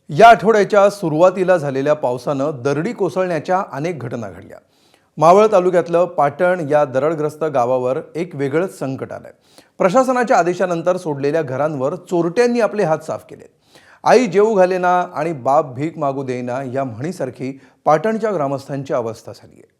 या आठवड्याच्या सुरुवातीला झालेल्या पावसानं दरडी कोसळण्याच्या अनेक घटना घडल्या। मावळ तालुक्यातलं पाटण या दरडग्रस्त गावावर एक वेगळंच संकट आलंय। प्रशासनाच्या आदेशानंतर सोडलेल्या घरांवर चोरट्यांनी आपले हात साफ केले। आई जेवू घालेना आणि बाप भीक मागू देईना या म्हणीसारखी पाटणच्या ग्रामस्थांची अवस्था झाली आहे।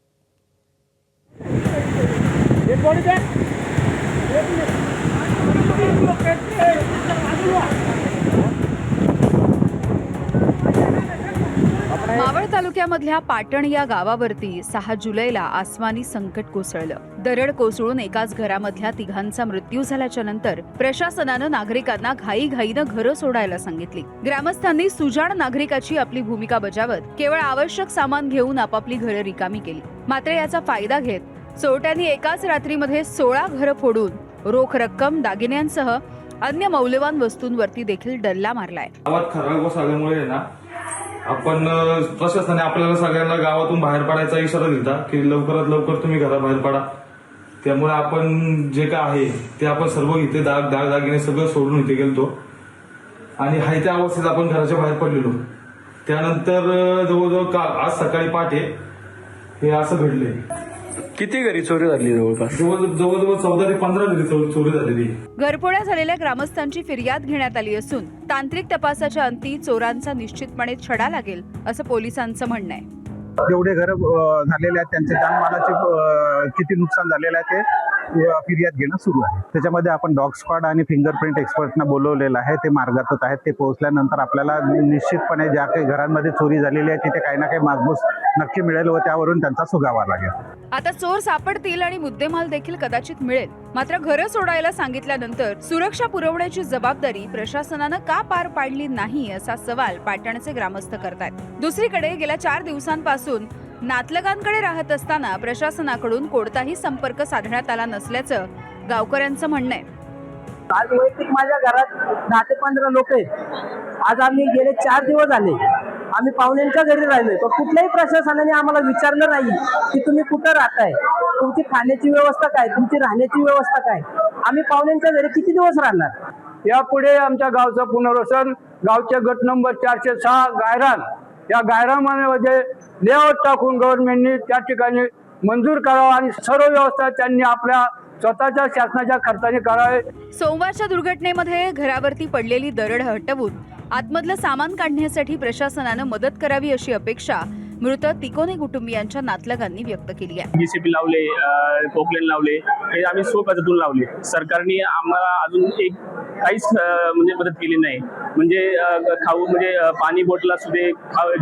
मावळ तालुक्यामधल्या पाटण या गावावरती 6 जुलैला आसमानी संकट कोसळलं। दरड कोसळून एकाच घरामधल्या तिघांचा मृत्यू झाल्याच्या नंतर प्रशासनानं नागरिकांना घाईघाईनं घरं सोडायला सांगितली। ग्रामस्थांनी सुजाण नागरिकाची आपली भूमिका बजावत केवळ आवश्यक सामान घेऊन आपापली घरं रिकामी केली। मात्र याचा फायदा घेत चोरट्यांनी एकाच रात्रीमध्ये 16 घरं फोडून रोख रक्कम, दागिन्यांसह अन्य मौल्यवान वस्तूंवरती देखील डल्ला मारलाय। गावात खराब कोसळल्यामुळे ना आपण प्रशासनाने आपल्याला सगळ्यांना गावातून बाहेर पडायचा इशारा दिला की लवकरात लवकर तुम्ही घराबाहेर पडा। त्यामुळे आपण जे काय आहे ते आपण सर्व इथे दागिने सगळं सोडून इथे गेलतो आणि हाय त्या अवस्थेत आपण घराच्या बाहेर पडलेलो। त्यानंतर जवळजवळ आज सकाळी पहाटे हे असं घडले। किती घरी चोरी झाली? जवळजवळ 14 ते 15 घरी चोरी झालेली। घरफोड्या झालेल्या ग्रामस्थांची फिर्याद घेण्यात आली असून तांत्रिक तपासाच्या अंती चोरांचा निश्चितपणे छडा लागेल असं पोलिसांचं म्हणणं आहे। जेवढे घर झालेले आहेत त्यांचे जानमालाचे किती नुकसान झालेलं आहे ते फिर्याद घेणं सुरू आहे। त्याच्यामध्ये आपण डॉग स्क्वॉड आणि फिंगरप्रिंट एक्सपर्टना बोलवलेलं आहे। ते मार्गातच आहेत। ते पोहोचल्यानंतर आपल्याला निश्चितपणे ज्या काही घरांमध्ये चोरी झालेली आहे तिथे काही ना काही मागमूस नक्की मिळेल व त्यावरून त्यांचा सुगावा लागेल। आता चोर सापडतील आणि मुद्देमाल देखील कदाचित मिळेल। मात्र घरं सोडायला सांगितल्यानंतर सुरक्षा पुरवण्याची जबाबदारी प्रशासनानं का पार पाडली नाही असा सवाल पाटणचे ग्रामस्थ करतात। दुसरीकडे गेल्या 4 दिवसांपासून नातलगांकडे राहत असताना प्रशासनाकडून कोणताही संपर्क साधण्यात आला नसल्याचं गावकऱ्यांचं म्हणणं आहे। आज वैयक्तिक माझ्या घरात 10 ते 15 लोक आहेत। आज आम्ही गेले 4 दिवस झाले आम्ही पाहुण्यांच्या घरी राहिलोय, पण कुठल्याही प्रशासनाने आम्हाला विचारलं नाही की तुम्ही कुठं राहताय, तुमची खाण्याची व्यवस्था काय, तुमची राहण्याची व्यवस्था काय। आम्ही पाहुण्यांच्या घरी किती दिवस राहणार? यापुढे आमच्या गावचं पुनर्वसन गावचे गट नंबर 406 गायरान या गायरामध्ये लेआउट टाकून गव्हर्नमेंटने त्या ठिकाणी मंजूर करावा आणि सर्व व्यवस्था त्यांनी आपल्या स्वतःच्या शासनाच्या खर्चाने करावे। सोमवारच्या दुर्घटनेमध्ये घरावरती पडलेली दरड हटवून आतमधलं सामान काढण्यासाठी प्रशासनानं मदत करावी अशी अपेक्षा मृत तिकोने कुटुंबियांच्या नातलगांनी व्यक्त केली आहे। जीसीपी लावले, पोकलेन लावले, हे आम्ही स्वखर्चातून लावले। सरकारने आम्हाला अजून काहीच म्हणजे मदत केली नाही। म्हणजे खाऊ म्हणजे पाणी बॉटल असू दे,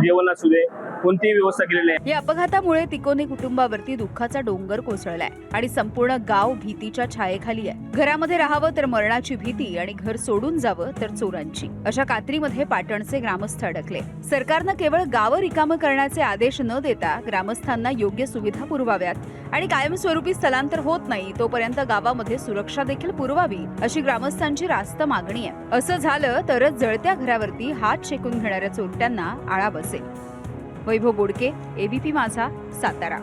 जेवण असू दे, कोणतीही व्यवस्था केलेली नाही। या अपघातामुळे तिकोने कुटुंबावरती दुःखाचा डोंगर कोसळलाय आणि संपूर्ण गाव भीतीच्या छायेखाली आहे। घरामध्ये राहावं तर मरणाची भीती आणि घर सोडून जावं तर चोरांची, अशा कात्रीमध्ये पाटणचे ग्रामस्थ अडकले। सरकारनं केवळ गावं रिकामं करण्याचे आदेश न देता ग्रामस्थांना योग्य सुविधा पुरवाव्यात आणि कायमस्वरूपी स्थलांतर होत नाही तोपर्यंत गावामध्ये सुरक्षा देखील पुरवावी अशी ग्रामस्थांची रास्त मागणी आहे। असं झालं तरच जळत्या घरावरती हात शेकून घेणाऱ्या चोरट्यांना आळा बसेल। वैभव बोडके, एबीपी माझा, सातारा।